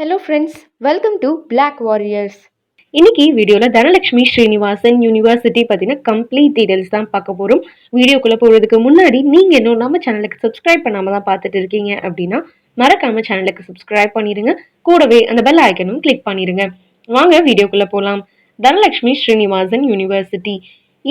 Hello friends, welcome to black warriors. இன்னைக்கு வீடியோவில் Dhanalakshmi Srinivasan university பற்றின கம்ப்ளீட் டீடைல்ஸ் தான் பார்க்க போகிறோம். வீடியோக்குள்ளே போகிறதுக்கு முன்னாடி நீங்கள் இன்னும் நம்ம சேனலுக்கு சப்ஸ்கிரைப் பண்ணாமல் தான் பார்த்துட்டு இருக்கீங்க அப்படின்னா மறக்காம சேனலுக்கு சப்ஸ்கிரைப் பண்ணிடுங்க. கூடவே அந்த பெல் ஐக்கனும் கிளிக் பண்ணிடுங்க. வாங்க வீடியோக்குள்ளே போகலாம். தனலட்சுமி ஸ்ரீனிவாசன் யூனிவர்சிட்டி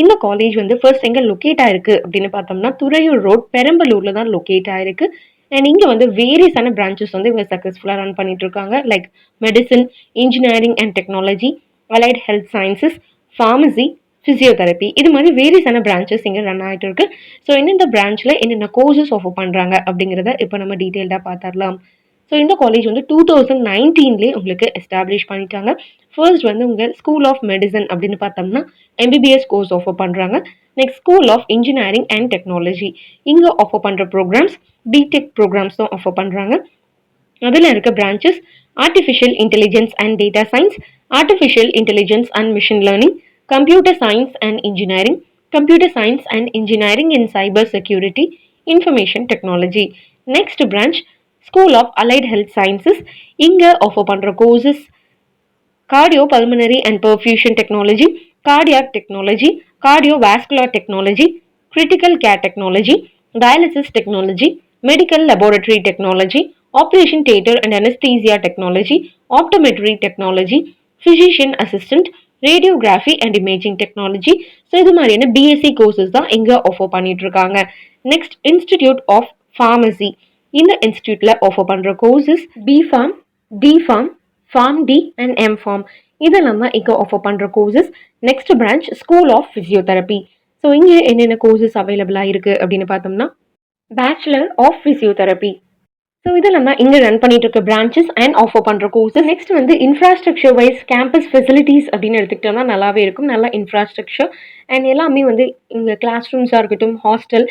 இந்த காலேஜ் ஃபர்ஸ்ட் எங்கே லொக்கேட் ஆயிருக்கு அப்படின்னு பார்த்தோம்னா துறையூர் ரோட் பெரம்பலூரில் தான் லொக்கேட் ஆயிருக்கு. அண்ட் இங்கே வேரியஸான பிரான்ச்சஸ் இவங்க சக்ஸஸ்ஃபுல்லாக ரன் பண்ணிட்டு இருக்காங்க. Like medicine, engineering and technology, allied health sciences, pharmacy, physiotherapy, இது மாதிரி வேரியஸான பிரான்ச்சஸ் இங்கே ரன் ஆகிட்டு இருக்கு. ஸோ எந்தெந்த பிரான்ச்சில் என்னென்ன கோர்சஸ் ஆஃபர் பண்ணுறாங்க அப்படிங்கிறத இப்போ நம்ம டீட்டெயில்டாக பார்த்துடலாம். ஸோ இந்த காலேஜ் 2019 உங்களுக்கு எஸ்டாப்ளிஷ் பண்ணிட்டாங்க. ஃபர்ஸ்ட் உங்கள் ஸ்கூல் ஆஃப் மெடிசன் அப்படின்னு பார்த்தோம்னா எம்பிபிஎஸ் கோர்ஸ் ஆஃபர் பண்ணுறாங்க. Next school of engineering and technology, இங்கே ஆஃபர் பண்ணுற ப்ரோக்ராம்ஸ் பிடெக் ப்ரோக்ராம்ஸ் தான் ஆஃபர் பண்ணுறாங்க. அதில் இருக்க branches artificial intelligence and data science, artificial intelligence and machine learning, computer science and engineering, computer science and engineering in cyber security, information technology. Next branch school of allied health sciences, இங்கே offer பண்ணுற courses cardio pulmonary and perfusion technology, cardiac technology, cardiovascular technology, critical care technology, dialysis technology, medical laboratory technology, operation theatre and anesthesia technology, optometry technology, physician assistant, radiography and imaging technology. So இது மாதிரியான BSc courses தான் இங்கே offer பண்ணிட்டு இருக்காங்க. Next institute of pharmacy, இந்த இன்ஸ்டிடியூட்ல offer பண்ற courses BPharm, DPharm, pharm D and MPharm, இதெல்லாம் தான் இங்கே ஆஃபர் பண்ற courses. Next branch school of physiotherapy. So இங்கே என்னென்ன கோர்சஸ் அவைலபிளாக இருக்குது அப்படின்னு பார்த்தோம்னா பேச்சுலர் ஆஃப் ஃபிசியோதெரப்பி. ஸோ இதெல்லாம் தான் இங்கே ரன் பண்ணிட்டு இருக்க பிரான்ச்சஸ் அண்ட் ஆஃபர் பண்ணுற courses. Next infrastructure wise campus facilities அப்படின்னு எடுத்துக்கிட்டோம்னா நல்லாவே இருக்கும். நல்ல இன்ஃப்ராஸ்ட்ரக்சர் அண்ட் எல்லாமே இங்கே கிளாஸ் ரூம்ஸாக இருக்கட்டும், ஹாஸ்டல்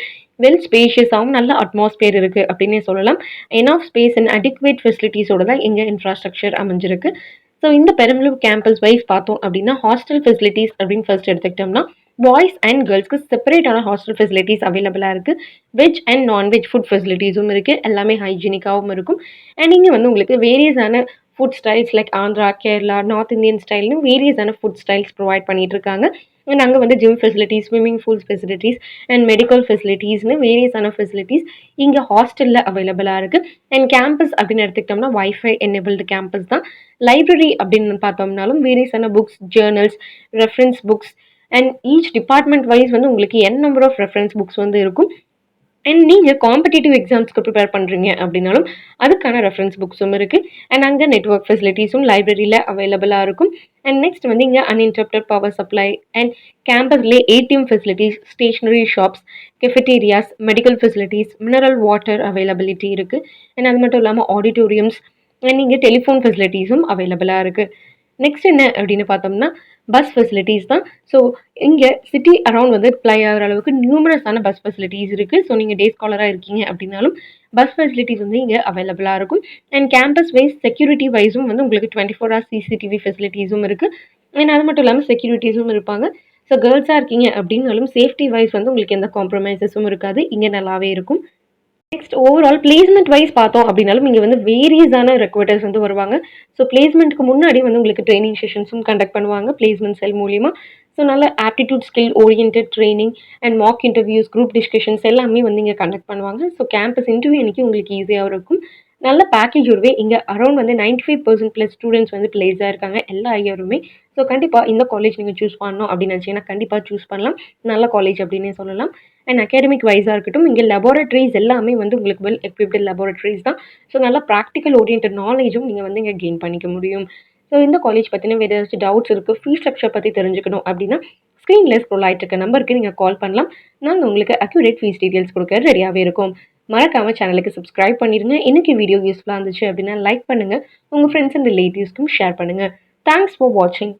வெல் ஸ்பேஷியஸாகவும் நல்ல அட்மாஸ்பியர் இருக்குது அப்படின்னே சொல்லலாம். எனாஃப் ஸ்பேஸ் அண்ட் அடிக்வேட் ஃபெசிலிட்டிஸோட தான் இங்கே இன்ஃப்ராஸ்ட்ரக்சர் அமைஞ்சிருக்கு. ஸோ இந்த பெரம்பலூர் கேம்பஸ் வைஸ் பார்த்தோம் அப்படின்னா ஹாஸ்டல் ஃபெசிலிட்டிஸ் அப்படின்னு ஃபர்ஸ்ட் எடுத்துக்கிட்டோம்னா பாய்ஸ் அண்ட் கேர்ள்ஸ்க்கு செப்பரேட்டான ஹாஸ்டல் ஃபெசிலிட்டிஸ் அவைலபிளாக இருக்குது. வெஜ் அண்ட் நான்வெஜ் ஃபுட் ஃபெசிலிட்டிஸும் இருக்குது. எல்லாமே ஹைஜீனிக்காகவும் இருக்கும். அண்ட் இங்கே உங்களுக்கு வேரியஸான food styles like Andhra, Kerala, north Indian ஸ்டைல்னு வேரியஸான ஃபுட் ஸ்டைல்ஸ் ப்ரொவைட் பண்ணிட்டு இருக்காங்க. அண்ட் அங்கே gym facilities, swimming pool facilities and medical ஃபெசிலிட்டிஸ்னு வேரியஸான ஃபெசிலிட்டிஸ் இங்கே ஹாஸ்டலில் அவைலபிளாக இருக்குது. அண்ட் கேம்பஸ் அப்படின்னு எடுத்துக்கிட்டோம்னா வைஃபை எனேபிள்டு கேம்பஸ் தான். லைப்ரரி அப்படின்னு பார்த்தோம்னாலும் வேரியஸான books, journals, reference books and each department wise உங்களுக்கு n number of reference books இருக்கும். அண்ட் நீங்கள் காம்படிட்டிவ் எக்ஸாம்ஸ்க்கு ப்ரிப்பேர் பண்ணுறீங்க அப்படின்னாலும் அதுக்கான ரெஃபரன்ஸ் புக்ஸும் இருக்குது. அண்ட் அங்கே நெட்ஒர்க் ஃபெசிலிட்டிஸும் லைப்ரரியில் அவைலபிளாக இருக்கும். அண்ட் நெக்ஸ்ட் இங்கே அன்இன்டரப்டட் பவர் சப்ளை அண்ட் கேம்பஸ்லேயே ATM facilities, stationery shops, cafeterias, medical facilities, mineral water availability இருக்குது. அண்ட் அது மட்டும் இல்லாமல் ஆடிட்டோரியம்ஸ் அண்ட் இங்கே டெலிஃபோன் ஃபெசிலிட்டிஸும் அவைலபிளாக இருக்குது. நெக்ஸ்ட் என்ன அப்படின்னு பார்த்தோம்னா பஸ் ஃபெசிலிட்டிஸ் தான். ஸோ இங்கே சிட்டி அரவுண்ட் ப்ளை ஆகிற அளவுக்கு நியூமரஸான பஸ் ஃபெசிலிட்டிஸ் இருக்குது. ஸோ நீங்கள் டே ஸ்காலராக இருக்கீங்க அப்படின்னாலும் பஸ் ஃபெசிலிட்டிஸ் இங்கே அவைலபிளாக இருக்கும். அண்ட் கேம்பஸ் வைஸ் செக்யூரிட்டி வைஸும் உங்களுக்கு 24 hours சிசிடிவி ஃபெசிலிட்டிஸும் இருக்குது. அண்ட் அது மட்டும் இல்லாமல் செக்யூரிட்டிஸும் இருப்பாங்க. ஸோ கேர்ள்ஸாக இருக்கீங்க அப்படின்னாலும் சேஃப்டி வைஸ் உங்களுக்கு எந்த காம்ப்ரமைசஸும் இருக்காது. இங்கே நல்லாவே இருக்கும். நெக்ஸ்ட் ஓவரால் பிளேஸ்மெண்ட் வைஸ் பார்த்தோம் அப்படின்னாலும் இங்கே வேரியஸான ரெக்ரூட்டர்ஸ் வருவாங்க. ஸோ பிளேஸ்மெண்ட்டுக்கு முன்னாடி உங்களுக்கு ட்ரைனிங் செஷன்ஸும் கண்டக்ட் பண்ணுவாங்க பிளேஸ்மெண்ட் செல் மூலிமா. ஸோ நல்ல aptitude skill orient training and mock interviews, group discussions எல்லாமே இங்கே கண்டக்ட் பண்ணுவாங்க. ஸோ கேம்பஸ் இன்டர்வியூ அன்றைக்கி உங்களுக்கு ஈஸியாக இருக்கும். நல்ல பேக்கேஜோடவே இங்கே அரௌண்ட் 95% ப்ளஸ் ஸ்டூடெண்ட்ஸ் பிளேஸாக இருக்காங்க எல்லா இயருமே. ஸோ கண்டிப்பாக இந்த காலேஜ் நீங்கள் சூஸ் பண்ணணும் அப்படின்னு நினச்சிங்கன்னா கண்டிப்பாக சூஸ் பண்ணலாம். நல்ல காலேஜ் அப்படின்னே சொல்லலாம். அண்ட் அகாடமிக் வைஸாக இருக்கட்டும், இங்கே லெபார்ட்ரிஸ் எல்லாமே உங்களுக்கு வெல் எக்விப்டு லெபார்ட்ரிஸ் தான். ஸோ நல்லா ப்ராக்டிக்கல் ஓரியன்ட் நாலேஜும் நீங்கள் இங்கே கெயின் பண்ணிக்க முடியும். ஸோ இந்த காலேஜ் பற்றின வேறு ஏதாச்சும் டவுட்ஸ் இருக்குது, ஃபீஸ் ஸ்ட்ரக்சர் பற்றி தெரிஞ்சுக்கணும் அப்படின்னா ஸ்க்ரீனில் ஸ்க்ரோல் ஆகிட்டு இருக்க நம்பருக்கு நீங்கள் கால் பண்ணலாம். நாங்கள் உங்களுக்கு அக்யூரேட் ஃபீஸ் டீட்டெயில்ஸ் கொடுக்க ரெடியாகவே இருக்கும். மறக்காமல் சேனலுக்கு சப்ஸ்கிரைப் பண்ணிடுங்க. இன்னைக்கு வீடியோ யூஸ்ஃபுல்லாக இருந்துச்சு அப்படின்னா லைக் பண்ணுங்கள். உங்கள் ஃப்ரெண்ட்ஸ் அண்ட் ரிலேட்டிவ்ஸ்க்கும் ஷேர் பண்ணுங்கள். தேங்க்ஸ் ஃபார் வாட்சிங்.